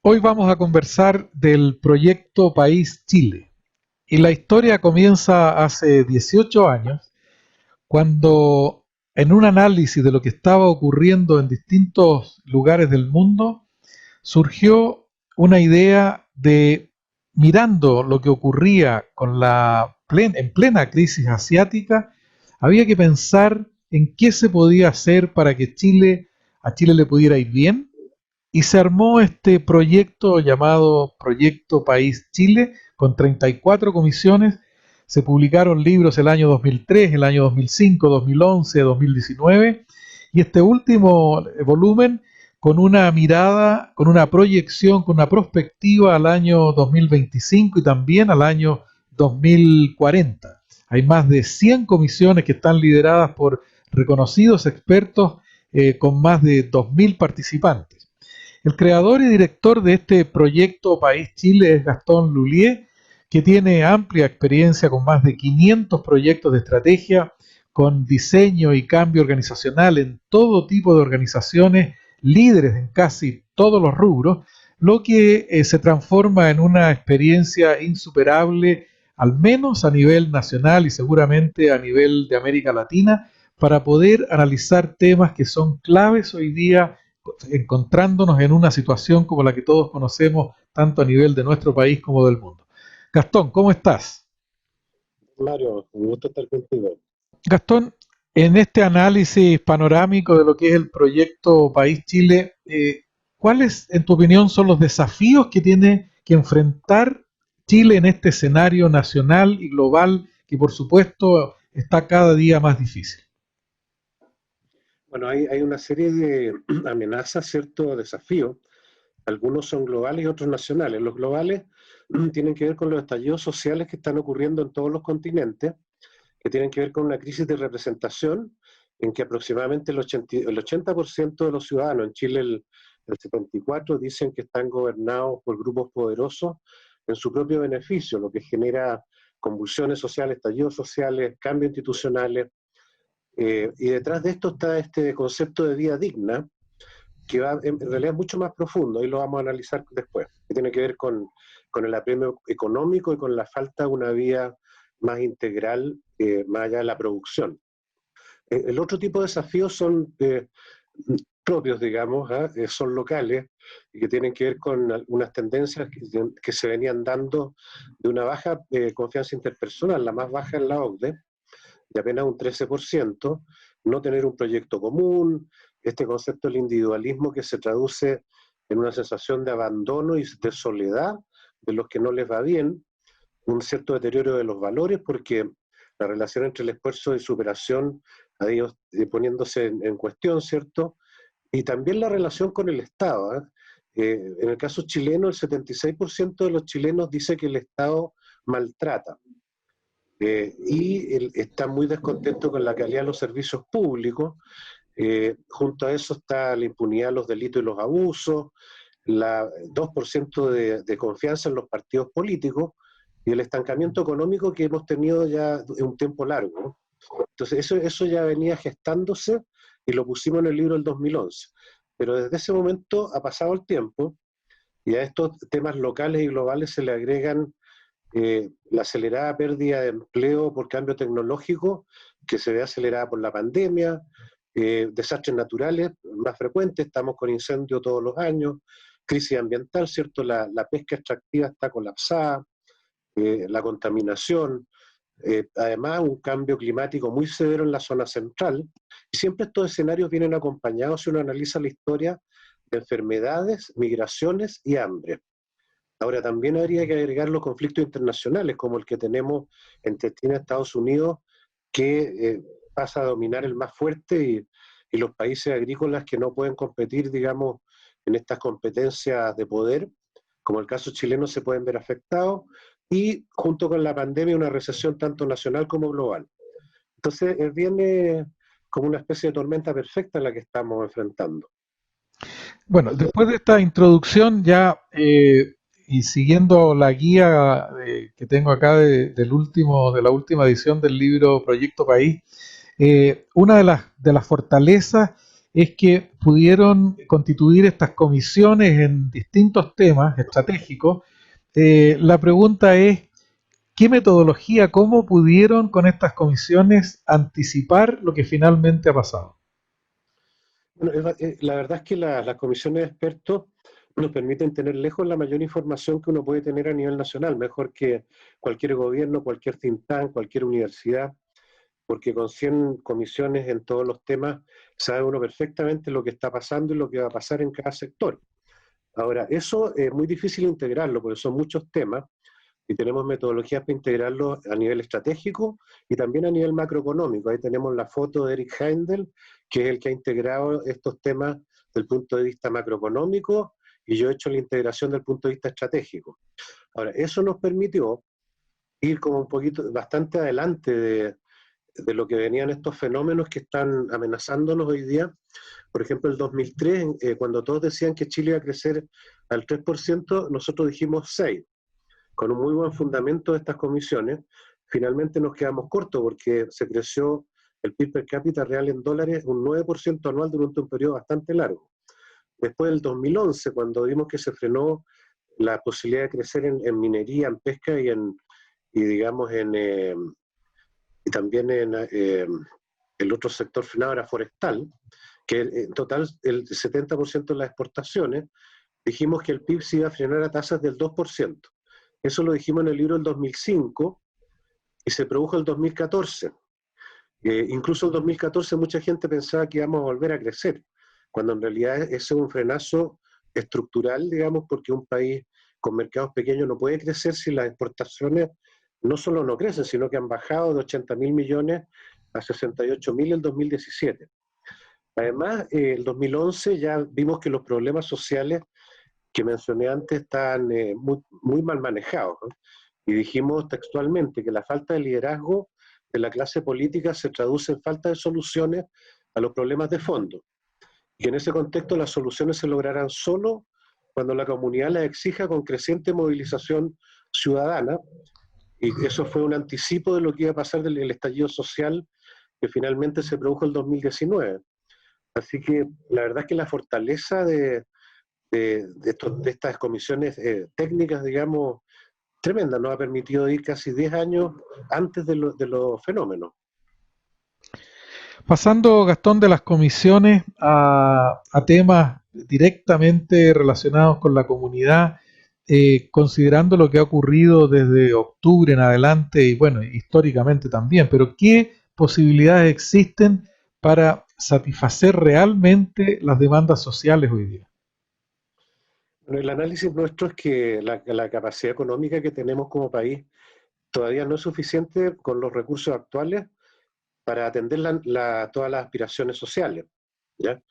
Hoy vamos a conversar del proyecto País Chile. Y la historia comienza hace 18 años, cuando en un análisis de lo que estaba ocurriendo en distintos lugares del mundo, surgió una idea de, mirando lo que ocurría en plena crisis asiática, había que pensar en qué se podía hacer para que a Chile le pudiera ir bien, y se armó este proyecto llamado Proyecto País Chile, con 34 comisiones. Se publicaron libros el año 2003, el año 2005, 2011, 2019, y este último volumen con una mirada, con una proyección, con una perspectiva al año 2025 y también al año 2040. Hay más de 100 comisiones que están lideradas por reconocidos expertos, con más de 2.000 participantes. El creador y director de este proyecto País Chile es Gastón Lulier, que tiene amplia experiencia con más de 500 proyectos de estrategia, con diseño y cambio organizacional en todo tipo de organizaciones, líderes en casi todos los rubros, lo que se transforma en una experiencia insuperable, al menos a nivel nacional y seguramente a nivel de América Latina, para poder analizar temas que son claves hoy día, encontrándonos en una situación como la que todos conocemos, tanto a nivel de nuestro país como del mundo. Gastón, ¿cómo estás? Mario, un gusto estar contigo. Gastón, en este análisis panorámico de lo que es el proyecto País Chile, ¿cuáles, en tu opinión, son los desafíos que tiene que enfrentar Chile en este escenario nacional y global que, por supuesto, está cada día más difícil? Bueno, hay una serie de amenazas, ciertos desafíos. Algunos son globales y otros nacionales. Los globales tienen que ver con los estallidos sociales que están ocurriendo en todos los continentes, que tienen que ver con una crisis de representación en que aproximadamente el 80% de los ciudadanos, en Chile el 74%, dicen que están gobernados por grupos poderosos en su propio beneficio, lo que genera convulsiones sociales, estallidos sociales, cambios institucionales. Y detrás de esto está este concepto de vida digna, que va en realidad mucho más profundo, y lo vamos a analizar después, que tiene que ver con el apremio económico y con la falta de una vida más integral, más allá de la producción. El otro tipo de desafíos son propios, digamos, son locales y que tienen que ver con algunas tendencias que se venían dando de una baja confianza interpersonal, la más baja en la OCDE, de apenas un 13%, no tener un proyecto común, este concepto del individualismo que se traduce en una sensación de abandono y de soledad de los que no les va bien, un cierto deterioro de los valores porque la relación entre el esfuerzo y superación ha ido poniéndose en cuestión, ¿cierto? Y también la relación con el Estado. En el caso chileno, el 76% de los chilenos dice que el Estado maltrata. Está muy descontento con la calidad de los servicios públicos. Junto a eso está la impunidad de los delitos y los abusos, la 2% de confianza en los partidos políticos y el estancamiento económico que hemos tenido ya un tiempo largo, ¿no? Entonces eso ya venía gestándose y lo pusimos en el libro del 2011. Pero desde ese momento ha pasado el tiempo y a estos temas locales y globales se le agregan la acelerada pérdida de empleo por cambio tecnológico, que se ve acelerada por la pandemia, desastres naturales más frecuentes, estamos con incendios todos los años, crisis ambiental, ¿cierto? La pesca extractiva está colapsada, la contaminación, además un cambio climático muy severo en la zona central, y siempre estos escenarios vienen acompañados, si uno analiza la historia, de enfermedades, migraciones y hambre. Ahora, también habría que agregar los conflictos internacionales, como el que tenemos entre China y Estados Unidos, que pasa a dominar el más fuerte y los países agrícolas que no pueden competir, digamos, en estas competencias de poder, como el caso chileno, se pueden ver afectados, y junto con la pandemia una recesión tanto nacional como global. Entonces, viene como una especie de tormenta perfecta la que estamos enfrentando. Bueno, después de esta introducción ya, y siguiendo la guía que tengo acá de la última edición del libro Proyecto País, una de las fortalezas es que pudieron constituir estas comisiones en distintos temas estratégicos. La pregunta es, ¿qué metodología, cómo pudieron con estas comisiones anticipar lo que finalmente ha pasado? Bueno, la verdad es que las comisiones de expertos nos permiten tener lejos la mayor información que uno puede tener a nivel nacional, mejor que cualquier gobierno, cualquier think tank, cualquier universidad, porque con 100 comisiones en todos los temas sabe uno perfectamente lo que está pasando y lo que va a pasar en cada sector. Ahora, eso es muy difícil integrarlo, porque son muchos temas y tenemos metodologías para integrarlo a nivel estratégico y también a nivel macroeconómico. Ahí tenemos la foto de Eric Heindel, que es el que ha integrado estos temas del punto de vista macroeconómico, y yo he hecho la integración del punto de vista estratégico. Ahora, eso nos permitió ir como un poquito, bastante adelante de lo que venían estos fenómenos que están amenazándonos hoy día. Por ejemplo, el 2003, cuando todos decían que Chile iba a crecer al 3%, nosotros dijimos 6%. Con un muy buen fundamento de estas comisiones, finalmente nos quedamos cortos porque se creció el PIB per cápita real en dólares un 9% anual durante un periodo bastante largo. Después del 2011, cuando vimos que se frenó la posibilidad de crecer en minería, en pesca y digamos y también el otro sector frenado era forestal, que en total el 70% de las exportaciones, dijimos que el PIB se iba a frenar a tasas del 2%. Eso lo dijimos en el libro del 2005 y se produjo el 2014. Incluso el 2014 mucha gente pensaba que íbamos a volver a crecer, cuando en realidad ese es un frenazo estructural, digamos, porque un país con mercados pequeños no puede crecer si las exportaciones no solo no crecen, sino que han bajado de 80.000 millones a 68.000 en el 2017. Además, el 2011 ya vimos que los problemas sociales que mencioné antes están muy mal manejados, ¿no? Y dijimos textualmente que la falta de liderazgo de la clase política se traduce en falta de soluciones a los problemas de fondo. Y en ese contexto las soluciones se lograrán solo cuando la comunidad las exija con creciente movilización ciudadana. Y eso fue un anticipo de lo que iba a pasar del estallido social que finalmente se produjo en el 2019. Así que la verdad es que la fortaleza de estas comisiones técnicas, digamos, tremenda, nos ha permitido ir casi 10 años antes de los fenómenos. Pasando, Gastón, de las comisiones a temas directamente relacionados con la comunidad, considerando lo que ha ocurrido desde octubre en adelante y bueno, históricamente también, pero ¿qué posibilidades existen para satisfacer realmente las demandas sociales hoy día? Bueno, el análisis nuestro es que la capacidad económica que tenemos como país todavía no es suficiente con los recursos actuales para atender todas las aspiraciones sociales, ¿ya?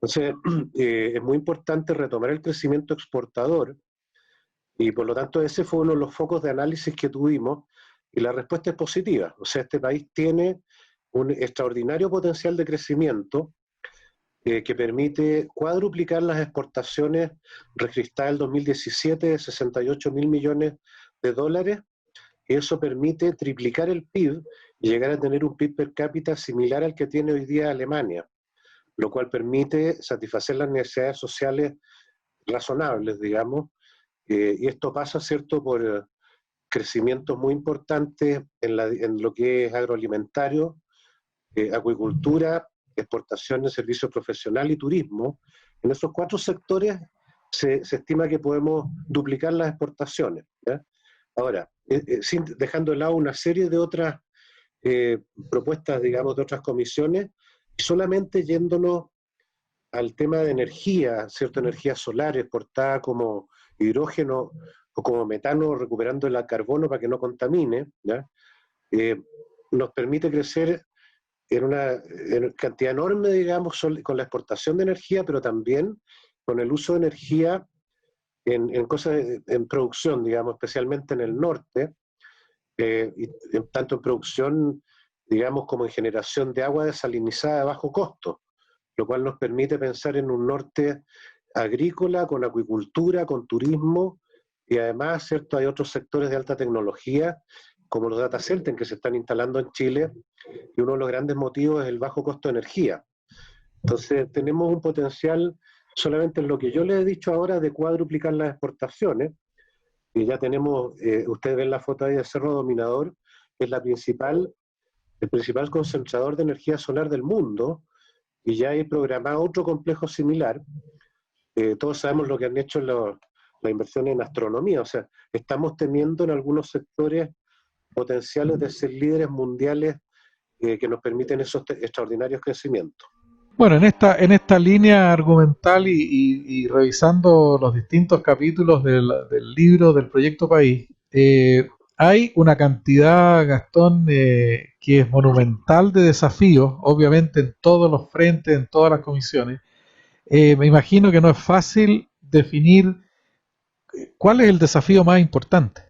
Entonces, es muy importante retomar el crecimiento exportador y por lo tanto ese fue uno de los focos de análisis que tuvimos y la respuesta es positiva. O sea, este país tiene un extraordinario potencial de crecimiento que permite cuadruplicar las exportaciones registradas en el 2017 de 68.000 millones de dólares, y eso permite triplicar el PIB y llegar a tener un PIB per cápita similar al que tiene hoy día Alemania, lo cual permite satisfacer las necesidades sociales razonables, digamos, y esto pasa, ¿cierto?, por crecimientos muy importantes en lo que es agroalimentario, acuicultura, exportación de servicio profesional y turismo. En esos 4 sectores se estima que podemos duplicar las exportaciones, ¿ya? Ahora, dejando de lado una serie de otras propuestas, digamos, de otras comisiones, y solamente yéndonos al tema de energía, ¿cierto? Energía solar exportada como hidrógeno o como metano, recuperando el carbono para que no contamine, ¿ya? Eh, nos permite crecer en cantidad enorme, digamos, con la exportación de energía, pero también con el uso de energía en cosas, en producción, digamos, especialmente en el norte, tanto en producción, digamos, como en generación de agua desalinizada de bajo costo, lo cual nos permite pensar en un norte agrícola, con acuicultura, con turismo, y además, ¿cierto?, hay otros sectores de alta tecnología, como los data centers que se están instalando en Chile, y uno de los grandes motivos es el bajo costo de energía. Entonces, tenemos un potencial solamente en lo que yo les he dicho ahora de cuadruplicar las exportaciones, y ya tenemos, ustedes ven la foto ahí de Cerro Dominador, que es el principal concentrador de energía solar del mundo, y ya hay programado otro complejo similar. Todos sabemos lo que han hecho la inversión en astronomía, o sea, estamos teniendo en algunos sectores potenciales de ser líderes mundiales que nos permiten esos extraordinarios crecimientos. Bueno, en esta línea argumental y revisando los distintos capítulos del libro del Proyecto País, hay una cantidad, Gastón, que es monumental de desafíos, obviamente en todos los frentes, en todas las comisiones. Me imagino que no es fácil definir cuál es el desafío más importante.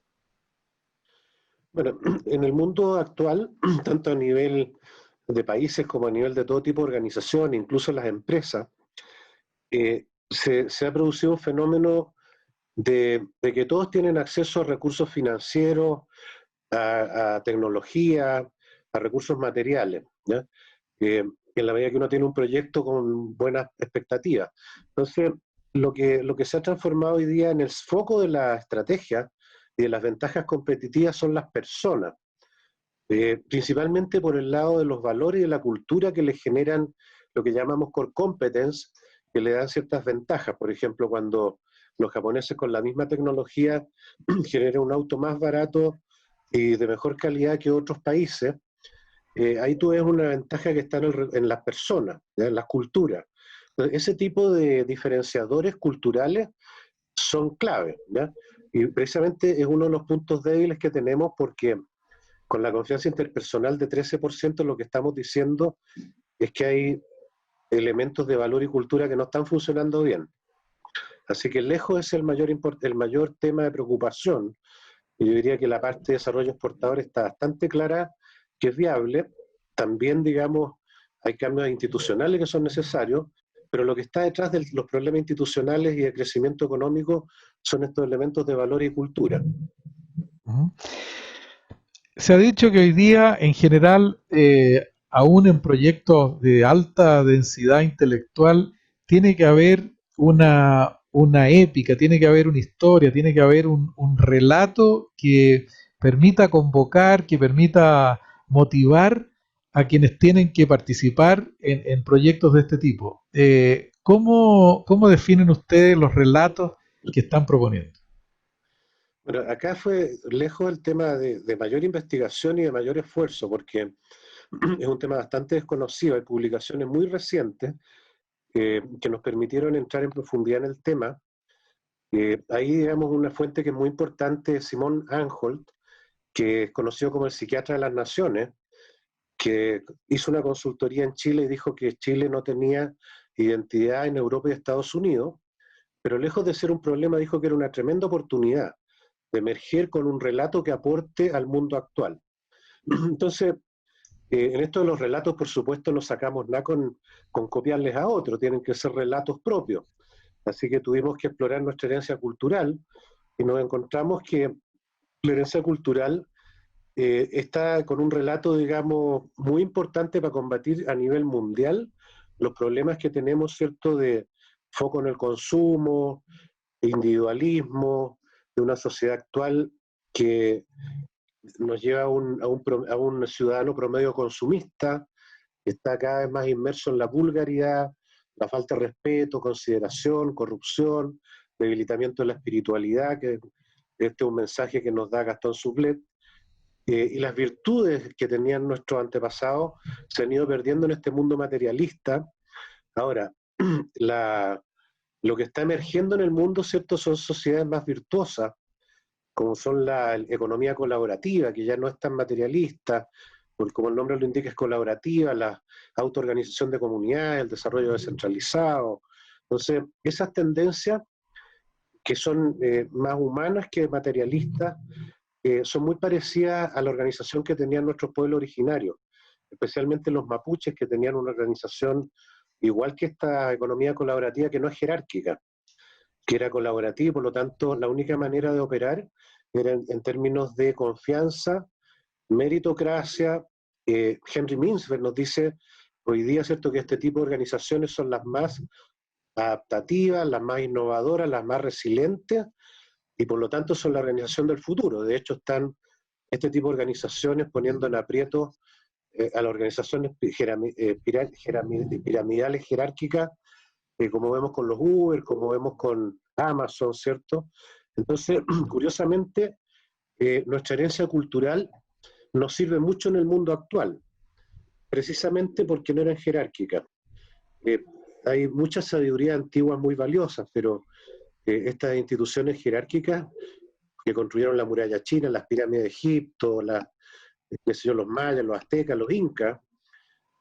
Bueno, en el mundo actual, tanto a nivel de países como a nivel de todo tipo de organización, incluso las empresas, se ha producido un fenómeno de que todos tienen acceso a recursos financieros, a tecnología, a recursos materiales, ¿ya? En la medida que uno tiene un proyecto con buenas expectativas. Entonces, lo que se ha transformado hoy día en el foco de la estrategia y de las ventajas competitivas son las personas, principalmente por el lado de los valores y de la cultura que le generan lo que llamamos core competence, que le dan ciertas ventajas. Por ejemplo, cuando los japoneses con la misma tecnología generan un auto más barato y de mejor calidad que otros países, ahí tú ves una ventaja que está en las personas, ¿ya? En las culturas. Entonces, ese tipo de diferenciadores culturales son clave, ¿ya? Y precisamente es uno de los puntos débiles que tenemos porque con la confianza interpersonal de 13% lo que estamos diciendo es que hay elementos de valor y cultura que no están funcionando bien. Así que lejos es el mayor tema de preocupación. Y yo diría que la parte de desarrollo exportador está bastante clara que es viable. También, digamos, hay cambios institucionales que son necesarios, pero lo que está detrás de los problemas institucionales y de crecimiento económico son estos elementos de valor y cultura. Ujú. Se ha dicho que hoy día, en general, aún en proyectos de alta densidad intelectual, tiene que haber una épica, tiene que haber una historia, tiene que haber un relato que permita convocar, que permita motivar a quienes tienen que participar en proyectos de este tipo. ¿Cómo definen ustedes los relatos que están proponiendo? Bueno, acá fue lejos el tema de mayor investigación y de mayor esfuerzo, porque es un tema bastante desconocido. Hay publicaciones muy recientes que nos permitieron entrar en profundidad en el tema. Ahí, digamos, una fuente que es muy importante es Simón Anholt, que es conocido como el psiquiatra de las naciones, que hizo una consultoría en Chile y dijo que Chile no tenía identidad en Europa y Estados Unidos, pero lejos de ser un problema, dijo que era una tremenda oportunidad de emerger con un relato que aporte al mundo actual. Entonces, en esto de los relatos, por supuesto, no sacamos nada con copiarles a otros, tienen que ser relatos propios. Así que tuvimos que explorar nuestra herencia cultural y nos encontramos que la herencia cultural está con un relato, digamos, muy importante para combatir a nivel mundial los problemas que tenemos, ¿cierto?, de foco en el consumo, individualismo, de una sociedad actual que nos lleva a un ciudadano promedio consumista, que está cada vez más inmerso en la vulgaridad, la falta de respeto, consideración, corrupción, debilitamiento de la espiritualidad, que este es un mensaje que nos da Gastón Sublet, y las virtudes que tenían nuestros antepasados se han ido perdiendo en este mundo materialista. Ahora, la, lo que está emergiendo en el mundo, ¿cierto?, son sociedades más virtuosas, como son la economía colaborativa, que ya no es tan materialista, porque como el nombre lo indica es colaborativa, la autoorganización de comunidades, el desarrollo descentralizado. Entonces, esas tendencias que son más humanas que materialistas, son muy parecidas a la organización que tenían nuestros pueblos originarios, especialmente los mapuches, que tenían una organización igual que esta economía colaborativa, que no es jerárquica, que era colaborativa, y por lo tanto la única manera de operar era en términos de confianza, meritocracia. Henry Mintzberg nos dice, hoy día, ¿cierto?, que este tipo de organizaciones son las más adaptativas, las más innovadoras, las más resilientes, y por lo tanto son la organización del futuro. De hecho, están este tipo de organizaciones poniendo en aprieto a las organizaciones piramidales jerárquicas, como vemos con los Uber, como vemos con Amazon, ¿cierto? Entonces, curiosamente, nuestra herencia cultural nos sirve mucho en el mundo actual, precisamente porque no eran jerárquicas. Eh, Hay mucha sabiduría antigua muy valiosa, pero estas instituciones jerárquicas que construyeron la muralla china, las pirámides de Egipto, qué sé yo, los mayas, los aztecas, los incas,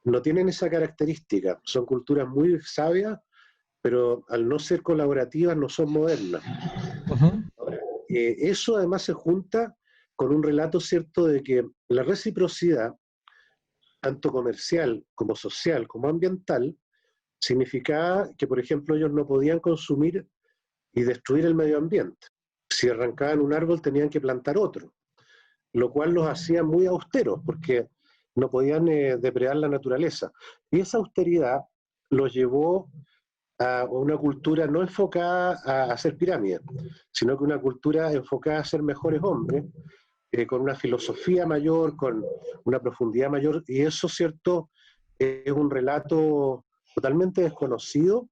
no tienen esa característica. Son culturas muy sabias, pero al no ser colaborativas no son modernas. Ujú. Eso además se junta con un relato cierto de que la reciprocidad, tanto comercial como social como ambiental, significaba que, por ejemplo, ellos no podían consumir y destruir el medio ambiente. Si arrancaban un árbol tenían que plantar otro, lo cual los hacía muy austeros porque no podían depredar la naturaleza. Y esa austeridad los llevó a una cultura no enfocada a hacer pirámides, sino que una cultura enfocada a ser mejores hombres, con una filosofía mayor, con una profundidad mayor, y eso, cierto, es un relato totalmente desconocido,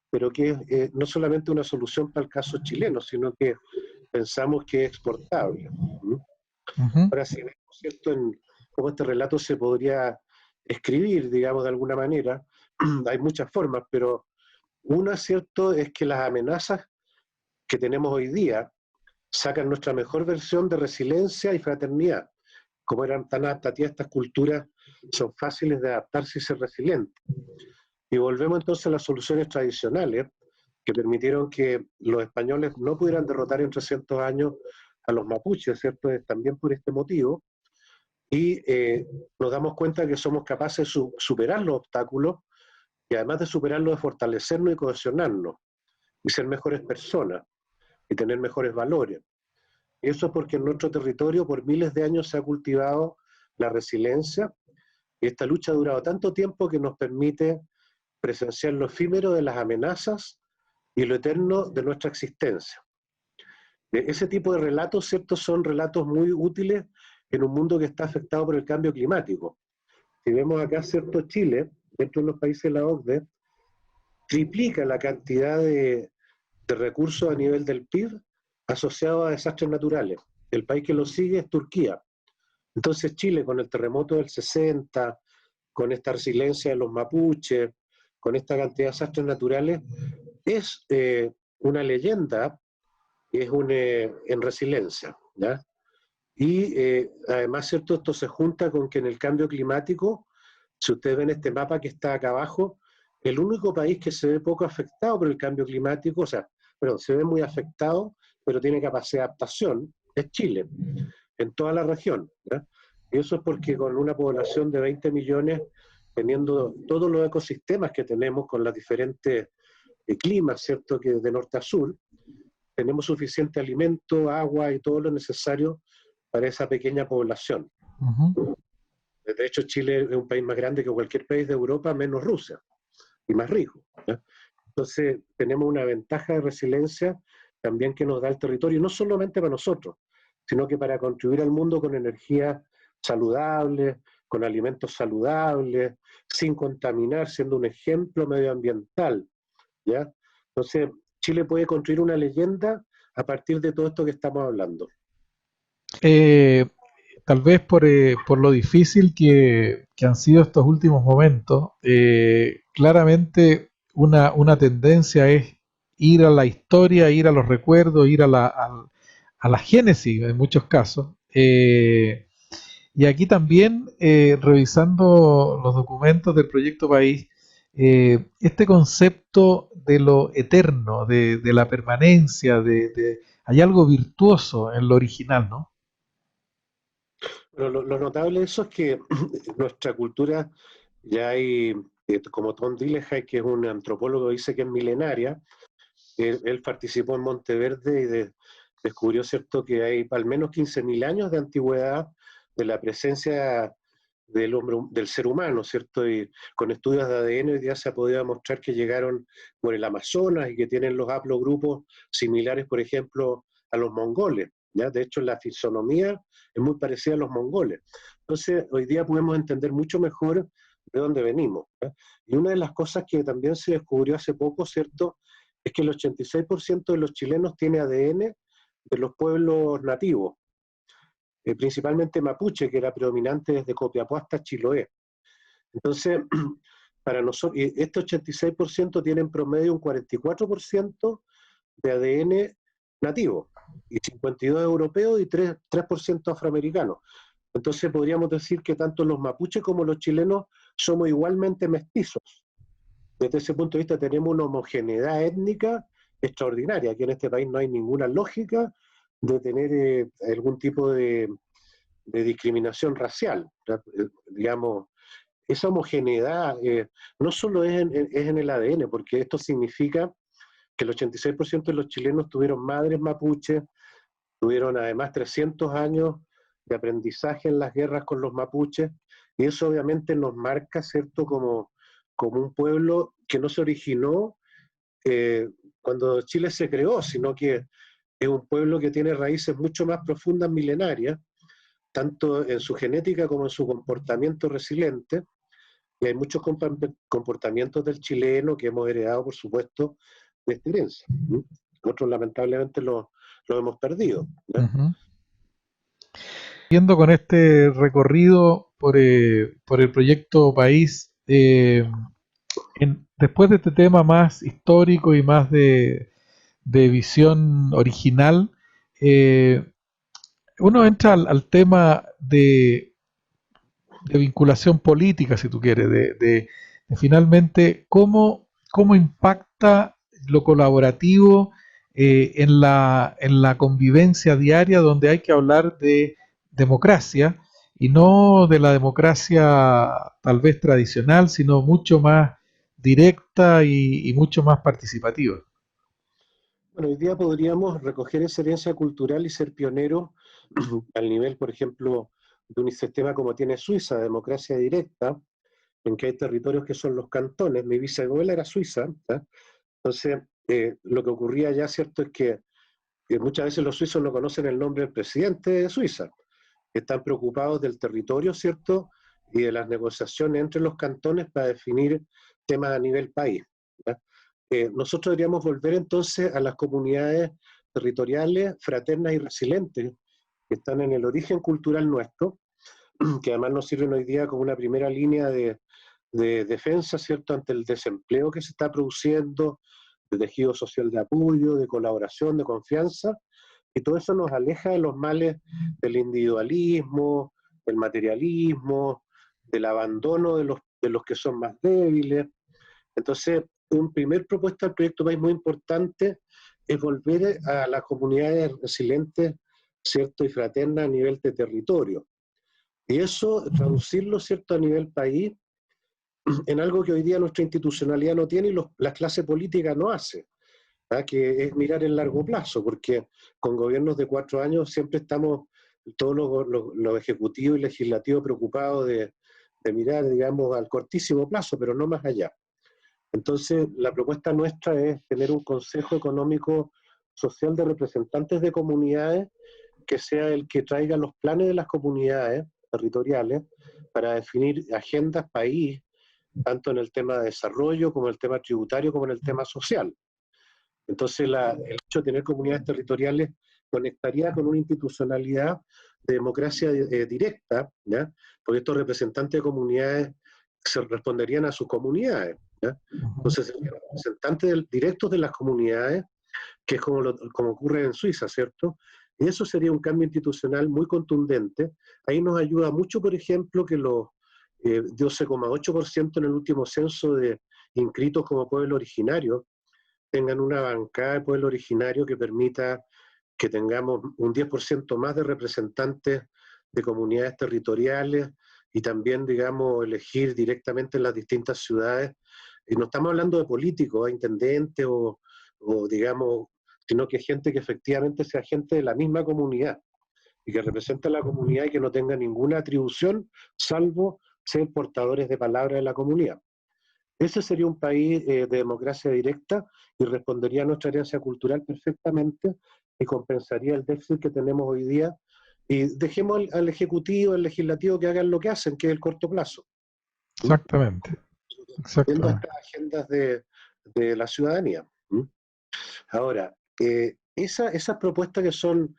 pero que es no solamente una solución para el caso chileno, sino que pensamos que es exportable. ¿Mm? Ujú. Ahora, si vemos, ¿cierto?, en cómo este relato se podría escribir, digamos, de alguna manera, hay muchas formas, pero una, ¿cierto?, es que las amenazas que tenemos hoy día sacan nuestra mejor versión de resiliencia y fraternidad. Como eran tan adaptativas estas culturas, son fáciles de adaptarse y ser resilientes. Y volvemos entonces a las soluciones tradicionales que permitieron que los españoles no pudieran derrotar en 300 años a los mapuches, ¿cierto? También por este motivo. Y nos damos cuenta que somos capaces de superar los obstáculos y además de superarlos, de fortalecernos y cohesionarnos y ser mejores personas y tener mejores valores. Y eso es porque en nuestro territorio por miles de años se ha cultivado la resiliencia y esta lucha ha durado tanto tiempo que nos permite presenciar lo efímero de las amenazas y lo eterno de nuestra existencia. Ese tipo de relatos, ¿cierto?, son relatos muy útiles en un mundo que está afectado por el cambio climático. Si vemos acá, ¿cierto?, Chile, dentro de los países de la OCDE, triplica la cantidad de recursos a nivel del PIB asociados a desastres naturales. El país que lo sigue es Turquía. Entonces Chile, con el terremoto del 60, con esta resiliencia de los mapuches, con esta cantidad de desastres naturales, es una leyenda, es en resiliencia, ¿ya? Y además, ¿cierto?, esto se junta con que en el cambio climático, si ustedes ven este mapa que está acá abajo, el único país que se ve poco afectado por el cambio climático, o sea, perdón, se ve muy afectado, pero tiene capacidad de adaptación, es Chile, en toda la región, ¿ya? Y eso es porque con una población de 20 millones, teniendo todos los ecosistemas que tenemos con los diferentes climas, ¿cierto?, que de norte a sur, tenemos suficiente alimento, agua y todo lo necesario para esa pequeña población. Ujú. De hecho, Chile es un país más grande que cualquier país de Europa, menos Rusia, y más rico, ¿ya? Entonces, tenemos una ventaja de resiliencia también que nos da el territorio, no solamente para nosotros, sino que para contribuir al mundo con energía saludable, con alimentos saludables, sin contaminar, siendo un ejemplo medioambiental, ¿ya? Entonces, Chile puede construir una leyenda a partir de todo esto que estamos hablando. Eh, Tal vez por lo difícil que han sido estos últimos momentos, claramente una tendencia es ir a la historia, ir a los recuerdos, ir a la génesis en muchos casos. Y aquí también, revisando los documentos del Proyecto País, este concepto de lo eterno, de la permanencia, hay algo virtuoso en lo original, ¿no? Pero lo notable de eso es que nuestra cultura, ya hay, como Tom Dillehay, que es un antropólogo, dice que es milenaria. Él participó en Monteverde y descubrió, ¿cierto?, que hay al menos 15.000 años de antigüedad de la presencia del hombre, del ser humano, ¿cierto? Y con estudios de ADN hoy día se ha podido demostrar que llegaron por el Amazonas y que tienen los haplogrupos similares, por ejemplo, a los mongoles, ¿ya? De hecho, la fisonomía es muy parecida a los mongoles. Entonces, hoy día podemos entender mucho mejor de dónde venimos, ¿ya? Y una de las cosas que también se descubrió hace poco, ¿cierto?, es que el 86% de los chilenos tiene ADN de los pueblos nativos, principalmente mapuche, que era predominante desde Copiapó hasta Chiloé. Entonces, para nosotros, este 86% tiene en promedio un 44% de ADN nativo, y 52% europeo y 3% afroamericano. Entonces podríamos decir que tanto los mapuches como los chilenos somos igualmente mestizos. Desde ese punto de vista tenemos una homogeneidad étnica extraordinaria. Aquí en este país no hay ninguna lógica de tener algún tipo de discriminación racial. Digamos, esa homogeneidad no solo es en el ADN, porque esto significa que el 86% de los chilenos tuvieron madres mapuches, tuvieron además 300 años de aprendizaje en las guerras con los mapuches, y eso obviamente nos marca, ¿cierto?, como un pueblo que no se originó eh, cuando Chile se creó, sino que es un pueblo que tiene raíces mucho más profundas, milenarias, tanto en su genética como en su comportamiento resiliente, y hay muchos comportamientos del chileno que hemos heredado, por supuesto, de esta herencia. Nosotros lamentablemente lo hemos perdido, ¿ya? Ujú. Siguiendo con este recorrido por el proyecto País, después de este tema más histórico y más de visión original, eh, uno entra al tema de vinculación política, si tú quieres, de finalmente cómo impacta lo colaborativo en la convivencia diaria donde hay que hablar de democracia y no de la democracia tal vez tradicional, sino mucho más directa y mucho más participativa. Bueno, hoy día podríamos recoger esa herencia cultural y ser pioneros al nivel, por ejemplo, de un sistema como tiene Suiza, democracia directa, en que hay territorios que son los cantones. Mi bisabuela era suiza, ¿tá? Entonces, lo que ocurría allá, ¿cierto?, es que muchas veces los suizos no conocen el nombre del presidente de Suiza, están preocupados del territorio, ¿cierto?, y de las negociaciones entre los cantones para definir temas a nivel país, ¿ya? Nosotros deberíamos volver entonces a las comunidades territoriales, fraternas y resilientes, que están en el origen cultural nuestro, que además nos sirven hoy día como una primera línea de defensa, ¿cierto?, ante el desempleo que se está produciendo, de tejido social de apoyo, de colaboración, de confianza, y todo eso nos aleja de los males del individualismo, del materialismo, del abandono de los que son más débiles. Entonces, un primer propuesta del proyecto país muy importante es volver a las comunidades resilientes, ¿cierto?, y fraternas a nivel de territorio. Y eso, traducirlo, ¿cierto?, a nivel país, en algo que hoy día nuestra institucionalidad no tiene y las clases políticas no hacen, ¿ah? Que es mirar el largo plazo, porque con gobiernos de 4 años siempre estamos todos los ejecutivos y legislativos preocupados de mirar, digamos, al cortísimo plazo, pero no más allá. Entonces, la propuesta nuestra es tener un Consejo Económico Social de representantes de comunidades que sea el que traiga los planes de las comunidades territoriales para definir agendas país, tanto en el tema de desarrollo como en el tema tributario como en el tema social. Entonces, el hecho de tener comunidades territoriales conectaría con una institucionalidad de democracia directa, ¿ya?, porque estos representantes de comunidades se responderían a sus comunidades, ¿ya? Ujú. Entonces, serían representantes directos de las comunidades, que es como ocurre en Suiza, ¿cierto? Y eso sería un cambio institucional muy contundente. Ahí nos ayuda mucho, por ejemplo, que los 12,8% en el último censo de inscritos como pueblo originario tengan una bancada de pueblo originario que permita que tengamos un 10% más de representantes de comunidades territoriales y también, digamos, elegir directamente en las distintas ciudades. Y no estamos hablando de políticos, intendentes o, digamos, sino que gente que efectivamente sea gente de la misma comunidad. y que representen a la comunidad y que no tengan ninguna atribución salvo ser portadores de palabra de la comunidad. Ese sería un país de democracia directa y respondería a nuestra herencia cultural perfectamente y compensaría el déficit que tenemos hoy día. Y dejemos al Ejecutivo, al Legislativo que hagan lo que hacen, que es el corto plazo. ¿Mm? Exactamente, Viendo exactamente. estas agendas de la ciudadanía. ¿Mm? Ahora, esas propuestas que son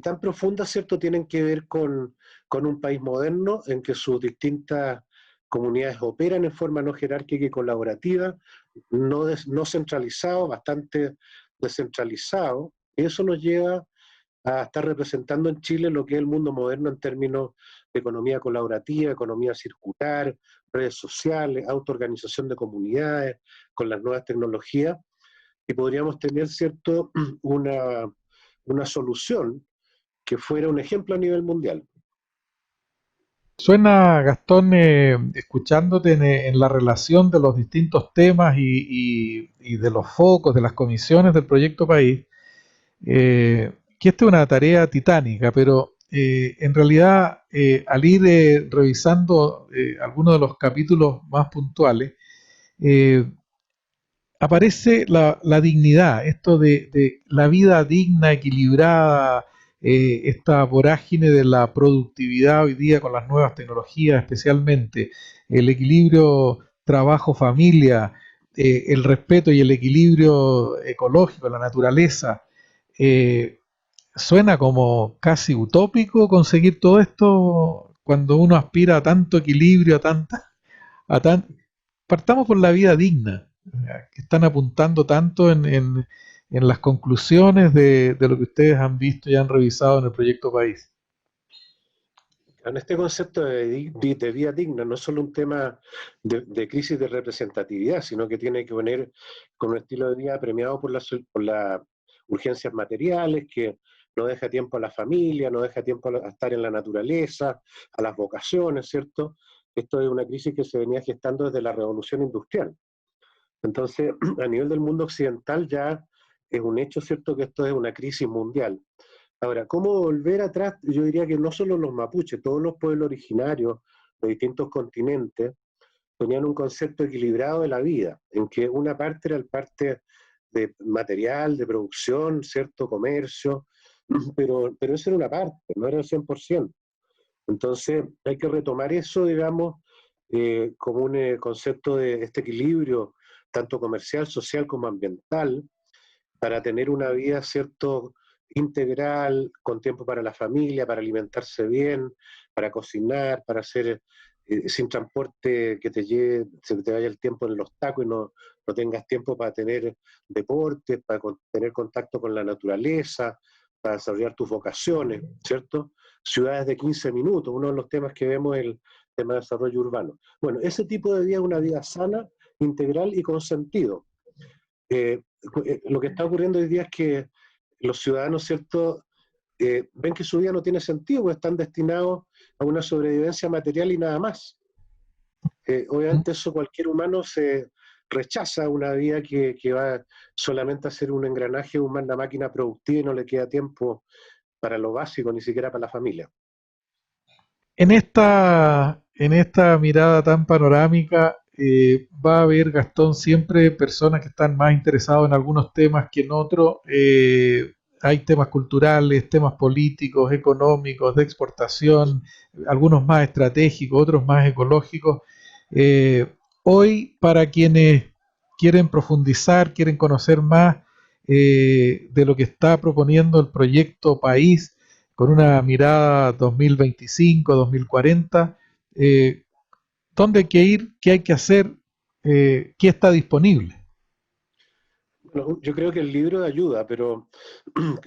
tan profundas, ¿cierto?, tienen que ver con un país moderno en que sus distintas comunidades operan en forma no jerárquica y colaborativa, no centralizado, bastante descentralizado. Eso nos lleva a estar representando en Chile lo que es el mundo moderno en términos de economía colaborativa, economía circular, redes sociales, autoorganización de comunidades, con las nuevas tecnologías, y podríamos tener, ¿cierto?, una solución que fuera un ejemplo a nivel mundial. Suena, Gastón, escuchándote en la relación de los distintos temas y de los focos, de las comisiones del proyecto País, que esta es una tarea titánica, pero en realidad al ir revisando algunos de los capítulos más puntuales, eh, aparece la dignidad, esto de la vida digna, equilibrada, esta vorágine de la productividad hoy día con las nuevas tecnologías, especialmente el equilibrio trabajo-familia, el respeto y el equilibrio ecológico, la naturaleza. eh, Suena como casi utópico conseguir todo esto cuando uno aspira a tanto equilibrio, a tan, partamos por la vida digna, que están apuntando tanto en las conclusiones de lo que ustedes han visto y han revisado en el proyecto País. En este concepto de vida digna no es solo un tema de crisis de representatividad, sino que tiene que ver con un estilo de vida premiado por las urgencias materiales, que no deja tiempo a la familia, no deja tiempo a estar en la naturaleza, a las vocaciones, ¿cierto? Esto es una crisis que se venía gestando desde la revolución industrial. Entonces, a nivel del mundo occidental ya es un hecho, ¿cierto?, que esto es una crisis mundial. Ahora, ¿cómo volver atrás? Yo diría que no solo los mapuches, todos los pueblos originarios de distintos continentes tenían un concepto equilibrado de la vida, en que una parte era el parte de material, de producción, cierto comercio, pero eso era una parte, no era el 100%. Entonces hay que retomar eso, digamos, como un concepto de este equilibrio, tanto comercial, social como ambiental, para tener una vida, ¿cierto?, integral, con tiempo para la familia, para alimentarse bien, para cocinar, para hacer sin transporte que te lleve, se te vaya el tiempo en los tacos y no tengas tiempo para tener deportes, para tener contacto con la naturaleza, para desarrollar tus vocaciones, ¿cierto? Ciudades de 15 minutos, uno de los temas que vemos es el tema de desarrollo urbano. Bueno, ese tipo de vida es una vida sana, integral y con sentido. Eh, lo que está ocurriendo hoy día es que los ciudadanos, ¿cierto?, ven que su vida no tiene sentido, porque están destinados a una sobrevivencia material y nada más. Obviamente eso cualquier humano se rechaza una vida que va solamente a ser un engranaje, una máquina productiva y no le queda tiempo para lo básico, ni siquiera para la familia. En esta mirada tan panorámica, va a haber, Gastón, siempre personas que están más interesados en algunos temas que en otros. Hay temas culturales, temas políticos, económicos, de exportación, algunos más estratégicos, otros más ecológicos. Eh, Hoy, para quienes quieren profundizar, quieren conocer más de lo que está proponiendo el proyecto País, con una mirada 2025, 2040, eh, dónde hay que ir, qué hay que hacer, qué está disponible. Bueno, yo creo que el libro ayuda, pero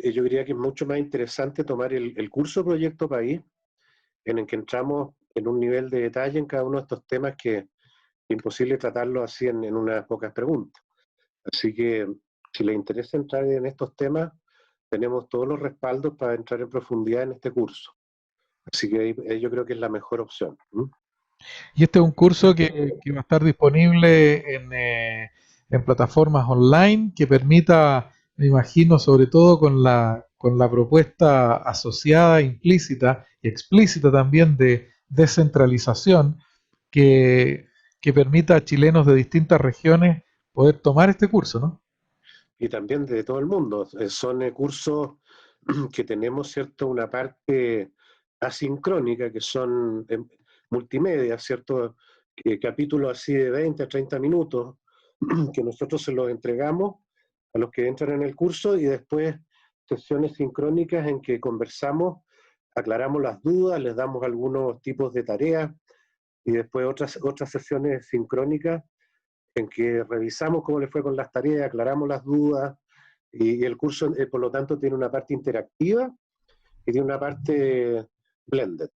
yo diría que es mucho más interesante tomar el curso Proyecto País, en el que entramos en un nivel de detalle en cada uno de estos temas que es imposible tratarlo así en unas pocas preguntas. Así que si les interesa entrar en estos temas, tenemos todos los respaldos para entrar en profundidad en este curso. Así que ahí yo creo que es la mejor opción. ¿Mm? Y este es un curso que va a estar disponible en plataformas online que permita, me imagino, sobre todo con con la propuesta asociada, implícita y explícita también de descentralización que, que permita a chilenos de distintas regiones poder tomar este curso, ¿no? Y también de todo el mundo. Son cursos que tenemos, ¿cierto? Una parte asincrónica, que son multimedia, ¿cierto? Capítulos así de 20 a 30 minutos, que nosotros se los entregamos a los que entran en el curso y después sesiones sincrónicas en que conversamos, aclaramos las dudas, les damos algunos tipos de tareas y después otras sesiones sincrónicas en que revisamos cómo le fue con las tareas, aclaramos las dudas y el curso, por lo tanto, tiene una parte interactiva y tiene una parte blended.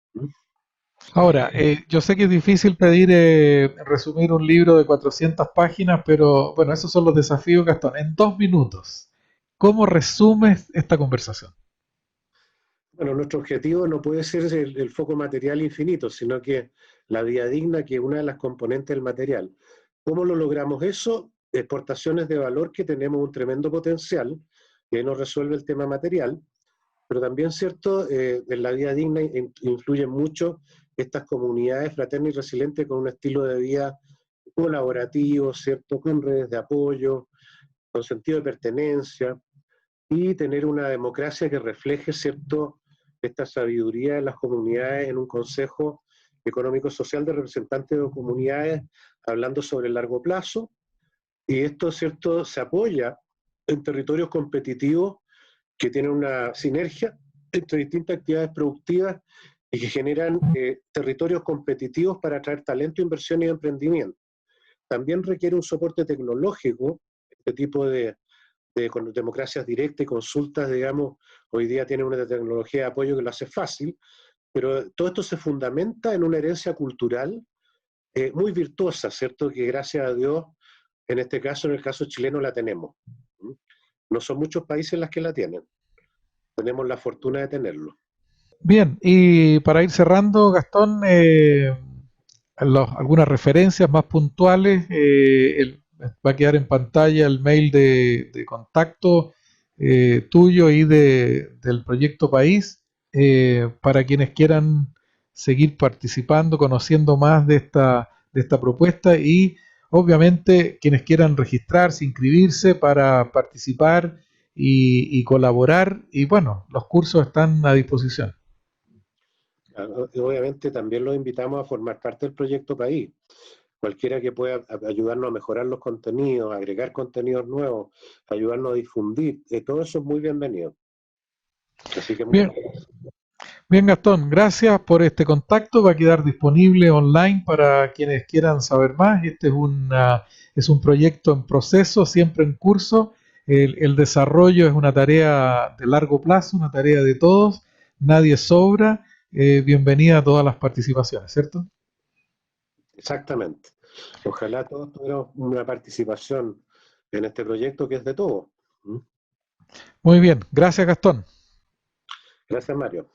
Ahora, yo sé que es difícil pedir resumir un libro de 400 páginas, pero bueno, esos son los desafíos, Gastón. En 2 minutos, ¿cómo resumes esta conversación? Bueno, nuestro objetivo no puede ser el foco material infinito, sino que la vida digna, que es una de las componentes del material. ¿Cómo lo logramos eso? Exportaciones de valor, que tenemos un tremendo potencial, que nos resuelve el tema material, pero también, ¿cierto? En la vida digna influyen mucho estas comunidades fraternas y resilientes con un estilo de vida colaborativo, ¿cierto? Con redes de apoyo, con sentido de pertenencia y tener una democracia que refleje, ¿cierto? Esta sabiduría de las comunidades en un consejo económico-social de representantes de comunidades hablando sobre el largo plazo. Y esto, ¿cierto?, se apoya en territorios competitivos que tienen una sinergia entre distintas actividades productivas y que generan territorios competitivos para atraer talento, inversión y emprendimiento. También requiere un soporte tecnológico, este tipo con democracias directas y consultas, digamos, hoy día tienen una tecnología de apoyo que lo hace fácil, pero todo esto se fundamenta en una herencia cultural muy virtuosa, ¿cierto? Que gracias a Dios, en este caso, en el caso chileno, la tenemos. No son muchos países los que la tienen. Tenemos la fortuna de tenerlo. Bien, y para ir cerrando, Gastón, algunas referencias más puntuales. Va a quedar en pantalla el mail de contacto tuyo y del proyecto País para quienes quieran seguir participando, conociendo más de esta propuesta y obviamente quienes quieran registrarse, inscribirse para participar y colaborar. Y bueno, los cursos están a disposición. Obviamente también los invitamos a formar parte del proyecto País. Cualquiera que pueda ayudarnos a mejorar los contenidos, agregar contenidos nuevos, ayudarnos a difundir, todo eso es muy bienvenido. Así que muchas Bien, gracias. bien, Gastón, gracias por este contacto. Va a quedar disponible online para quienes quieran saber más. Es un proyecto en proceso, siempre en curso. El desarrollo es una tarea de largo plazo, una tarea de todos. Nadie sobra. Bienvenida a todas las participaciones, ¿cierto? Exactamente. Ojalá todos tuviéramos una participación en este proyecto que es de todos. Muy bien, gracias, Gastón. Gracias, Mario.